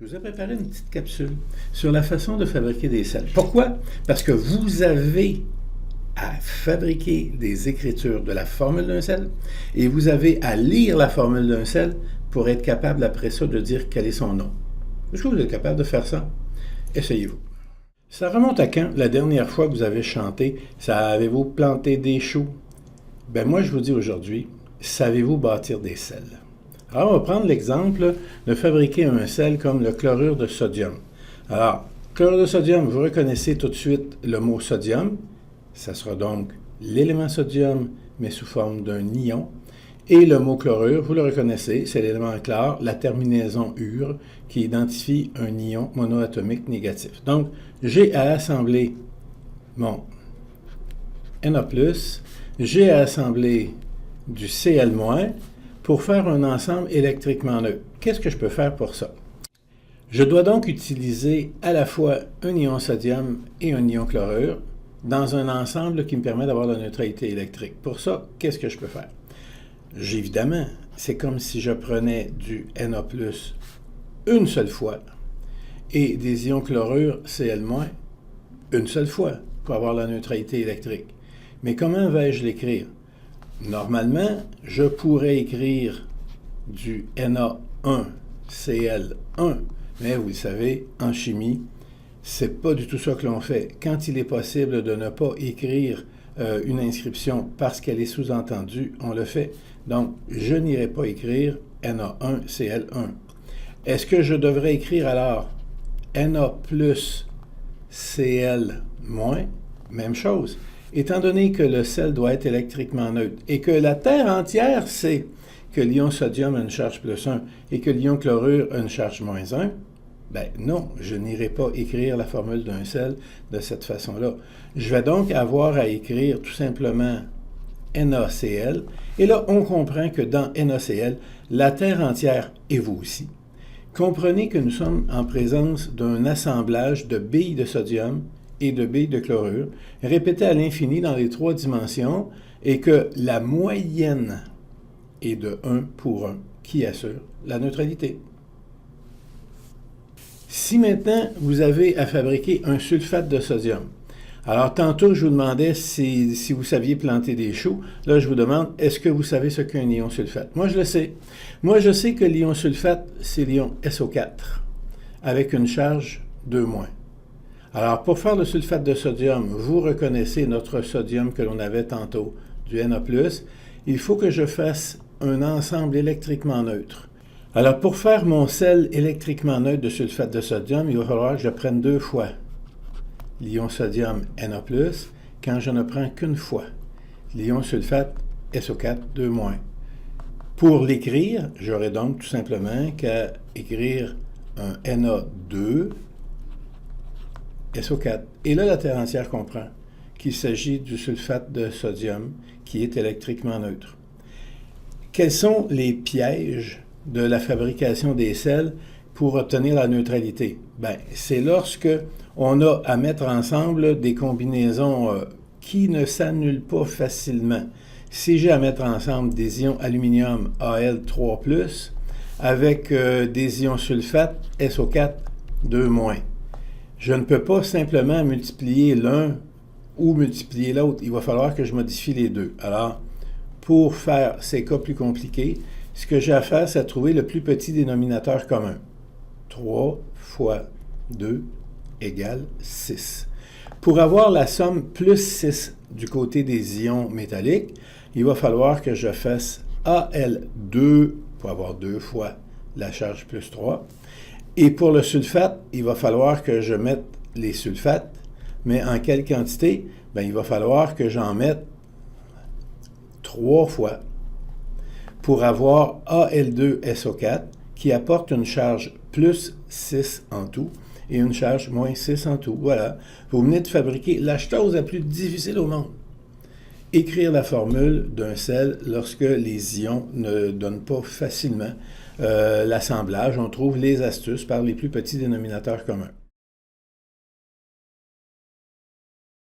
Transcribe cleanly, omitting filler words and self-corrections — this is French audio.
Je vous ai préparé une petite capsule sur la façon de fabriquer des sels. Pourquoi? Parce que vous avez à fabriquer des écritures de la formule d'un sel et vous avez à lire la formule d'un sel pour être capable après ça de dire quel est son nom. Est-ce que vous êtes capable de faire ça? Essayez-vous. Ça remonte à quand la dernière fois que vous avez chanté « Savez-vous planter des choux » Ben moi je vous dis aujourd'hui, savez-vous bâtir des sels? Alors, on va prendre l'exemple de fabriquer un sel comme le chlorure de sodium. Alors, chlorure de sodium, vous reconnaissez tout de suite le mot sodium. Ça sera donc l'élément sodium, mais sous forme d'un ion. Et le mot chlorure, vous le reconnaissez, c'est l'élément clair, la terminaison ure, qui identifie un ion monoatomique négatif. Donc, j'ai à assembler mon Na+, j'ai à assembler du Cl-, pour faire un ensemble électriquement neutre. Qu'est-ce que je peux faire pour ça? Je dois donc utiliser à la fois un ion sodium et un ion chlorure dans un ensemble qui me permet d'avoir la neutralité électrique. Pour ça, qu'est-ce que je peux faire? Évidemment, c'est comme si je prenais du Na+, une seule fois et des ions chlorure Cl- une seule fois pour avoir la neutralité électrique. Mais comment vais-je l'écrire? Normalement, je pourrais écrire du Na1Cl1, mais vous le savez, en chimie, c'est pas du tout ça que l'on fait. Quand il est possible de ne pas écrire une inscription parce qu'elle est sous-entendue, on le fait. Donc, je n'irai pas écrire Na1Cl1. Est-ce que je devrais écrire alors Na plus Cl-? Même chose. Étant donné que le sel doit être électriquement neutre et que la Terre entière sait que l'ion sodium a une charge +1 et que l'ion chlorure a une charge -1, ben non, je n'irai pas écrire la formule d'un sel de cette façon-là. Je vais donc avoir à écrire tout simplement NaCl. Et là, on comprend que dans NaCl, la Terre entière, et vous aussi, comprenez que nous sommes en présence d'un assemblage de billes de sodium et de billes de chlorure, répétées à l'infini dans les 3 dimensions, et que la moyenne est de 1 pour 1, qui assure la neutralité. Si maintenant vous avez à fabriquer un sulfate de sodium, alors tantôt je vous demandais si vous saviez planter des choux, là je vous demande, est-ce que vous savez ce qu'est un ion sulfate? Moi je le sais. Moi je sais que l'ion sulfate, c'est l'ion SO4, avec une charge 2-. Alors, pour faire le sulfate de sodium, vous reconnaissez notre sodium que l'on avait tantôt, du Na+, il faut que je fasse un ensemble électriquement neutre. Alors, pour faire mon sel électriquement neutre de sulfate de sodium, il va falloir que je prenne 2 fois l'ion sodium Na+, quand je ne prends qu'une fois l'ion sulfate SO4 2-. Pour l'écrire, j'aurai donc tout simplement qu'à écrire un Na2 SO4. Et là, la Terre entière comprend qu'il s'agit du sulfate de sodium qui est électriquement neutre. Quels sont les pièges de la fabrication des sels pour obtenir la neutralité? Ben, c'est lorsque on a à mettre ensemble des combinaisons qui ne s'annulent pas facilement. Si j'ai à mettre ensemble des ions aluminium Al3+, avec des ions sulfate SO4 2-. Je ne peux pas simplement multiplier l'un ou multiplier l'autre. Il va falloir que je modifie les deux. Alors, pour faire ces cas plus compliqués, ce que j'ai à faire, c'est trouver le plus petit dénominateur commun. 3 fois 2 égale 6. Pour avoir la somme plus 6 du côté des ions métalliques, il va falloir que je fasse Al2 pour avoir 2 fois la charge plus 3. Et pour le sulfate, il va falloir que je mette les sulfates, mais en quelle quantité? Bien, il va falloir que j'en mette 3 fois pour avoir Al2SO4 qui apporte une charge plus 6 en tout et une charge moins 6 en tout. Voilà, vous venez de fabriquer la chose la plus difficile au monde. Écrire la formule d'un sel lorsque les ions ne donnent pas facilement l'assemblage. On trouve les astuces par les plus petits dénominateurs communs.